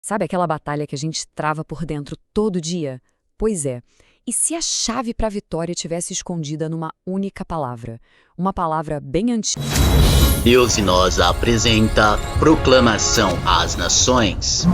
Sabe aquela batalha que a gente trava por dentro todo dia? Pois é. E se a chave para a vitória tivesse escondida numa única palavra? Uma palavra bem antiga. Deus e Nós apresenta Proclamação às Nações.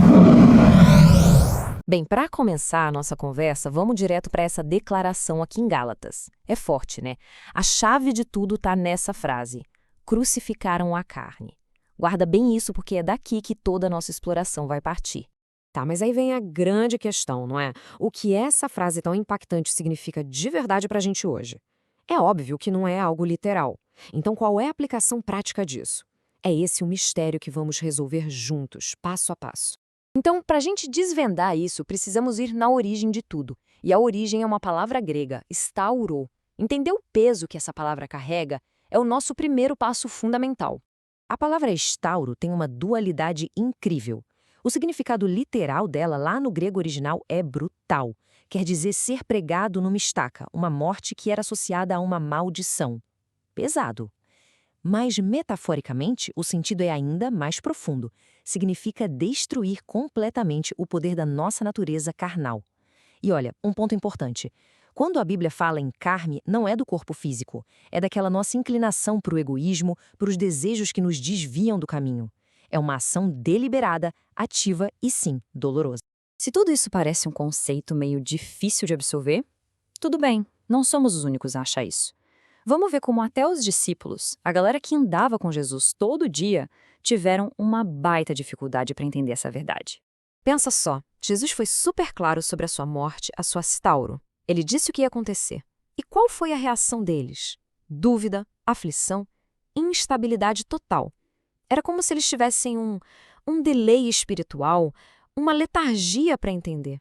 Bem, para começar a nossa conversa, vamos direto para essa declaração aqui em Gálatas. É forte, né? A chave de tudo está nessa frase: crucificaram a carne. Guarda bem isso, porque é daqui que toda a nossa exploração vai partir. Tá, mas aí vem a grande questão, não é? O que essa frase tão impactante significa de verdade para a gente hoje? É óbvio que não é algo literal. Então, qual é a aplicação prática disso? É esse o mistério que vamos resolver juntos, passo a passo. Então, para a gente desvendar isso, precisamos ir na origem de tudo. E a origem é uma palavra grega, stauro. Entender o peso que essa palavra carrega é o nosso primeiro passo fundamental. A palavra estauro tem uma dualidade incrível. O significado literal dela lá no grego original é brutal. Quer dizer ser pregado numa estaca, uma morte que era associada a uma maldição. Pesado. Mas, metaforicamente, o sentido é ainda mais profundo. Significa destruir completamente o poder da nossa natureza carnal. E olha, um ponto importante. Quando a Bíblia fala em carne, não é do corpo físico. É daquela nossa inclinação para o egoísmo, para os desejos que nos desviam do caminho. É uma ação deliberada, ativa e, sim, dolorosa. Se tudo isso parece um conceito meio difícil de absorver, tudo bem, não somos os únicos a achar isso. Vamos ver como até os discípulos, a galera que andava com Jesus todo dia, tiveram uma baita dificuldade para entender essa verdade. Pensa só, Jesus foi super claro sobre a sua morte, a sua stauro. Ele disse o que ia acontecer. E qual foi a reação deles? Dúvida, aflição, instabilidade total. Era como se eles tivessem um delay espiritual, uma letargia para entender.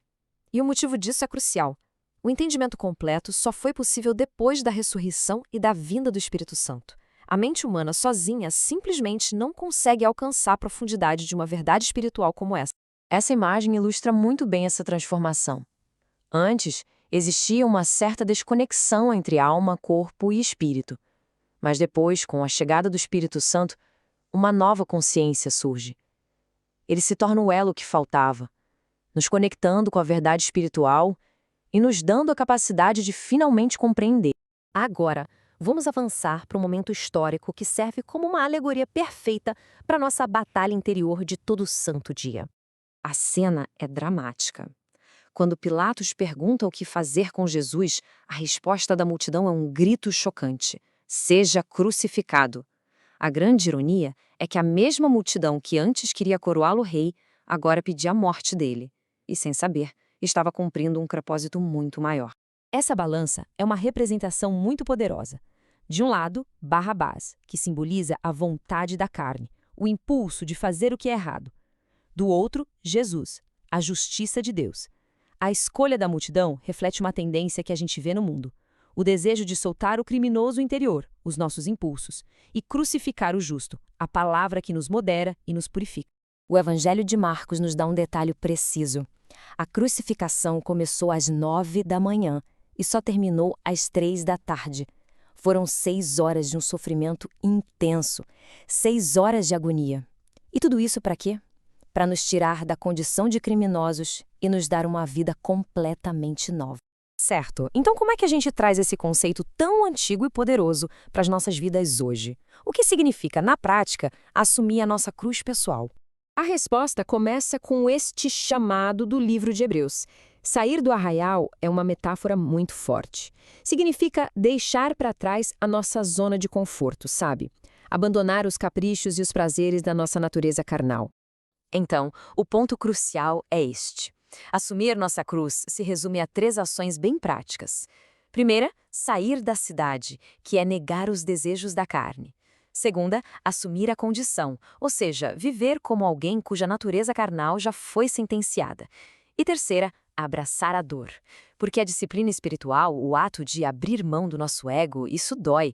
E o motivo disso é crucial. O entendimento completo só foi possível depois da ressurreição e da vinda do Espírito Santo. A mente humana sozinha simplesmente não consegue alcançar a profundidade de uma verdade espiritual como essa. Essa imagem ilustra muito bem essa transformação. Antes, existia uma certa desconexão entre alma, corpo e espírito. Mas depois, com a chegada do Espírito Santo, uma nova consciência surge. Ele se torna o elo que faltava, nos conectando com a verdade espiritual e nos dando a capacidade de finalmente compreender. Agora, vamos avançar para um momento histórico que serve como uma alegoria perfeita para nossa batalha interior de todo santo dia. A cena é dramática. Quando Pilatos pergunta o que fazer com Jesus, a resposta da multidão é um grito chocante: seja crucificado. A grande ironia é que a mesma multidão que antes queria coroá-lo rei, agora pedia a morte dele. E, sem saber, estava cumprindo um propósito muito maior. Essa balança é uma representação muito poderosa. De um lado, Barrabás, que simboliza a vontade da carne, o impulso de fazer o que é errado. Do outro, Jesus, a justiça de Deus. A escolha da multidão reflete uma tendência que a gente vê no mundo: o desejo de soltar o criminoso interior, os nossos impulsos, e crucificar o justo, a palavra que nos modera e nos purifica. O Evangelho de Marcos nos dá um detalhe preciso. A crucificação começou às 9 da manhã e só terminou às 3 da tarde. Foram 6 horas de um sofrimento intenso, 6 horas de agonia. E tudo isso para quê? Para nos tirar da condição de criminosos e nos dar uma vida completamente nova. Certo, então como é que a gente traz esse conceito tão antigo e poderoso para as nossas vidas hoje? O que significa, na prática, assumir a nossa cruz pessoal? A resposta começa com este chamado do livro de Hebreus. Sair do arraial é uma metáfora muito forte. Significa deixar para trás a nossa zona de conforto, sabe? Abandonar os caprichos e os prazeres da nossa natureza carnal. Então, o ponto crucial é este. Assumir nossa cruz se resume a 3 ações bem práticas. Primeira, sair da cidade, que é negar os desejos da carne. Segunda, assumir a condição, ou seja, viver como alguém cuja natureza carnal já foi sentenciada. E terceira, abraçar a dor. Porque a disciplina espiritual, o ato de abrir mão do nosso ego, isso dói,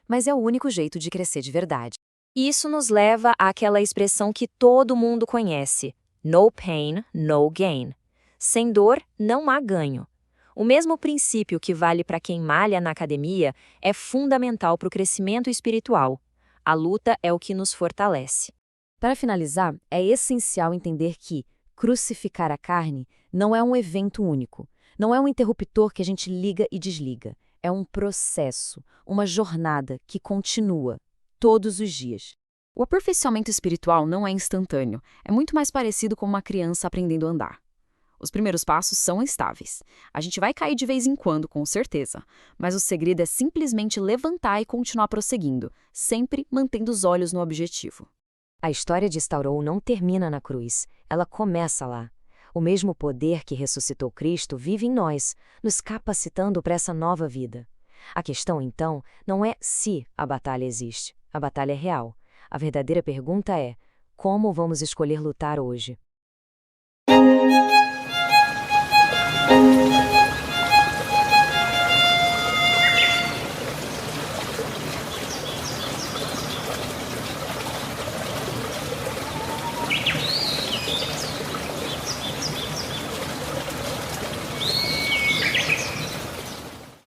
mas é o único jeito de crescer de verdade. Isso nos leva àquela expressão que todo mundo conhece: no pain, no gain. Sem dor, não há ganho. O mesmo princípio que vale para quem malha na academia é fundamental para o crescimento espiritual. A luta é o que nos fortalece. Para finalizar, é essencial entender que Crucificar a carne não é um evento único, não é um interruptor que a gente liga e desliga. É um processo, uma jornada que continua, todos os dias. O aperfeiçoamento espiritual não é instantâneo, é muito mais parecido com uma criança aprendendo a andar. Os primeiros passos são instáveis. A gente vai cair de vez em quando, com certeza, mas o segredo é simplesmente levantar e continuar prosseguindo, sempre mantendo os olhos no objetivo. A história de Staurou não termina na cruz, ela começa lá. O mesmo poder que ressuscitou Cristo vive em nós, nos capacitando para essa nova vida. A questão, então, não é se a batalha existe, a batalha é real. A verdadeira pergunta é: como vamos escolher lutar hoje?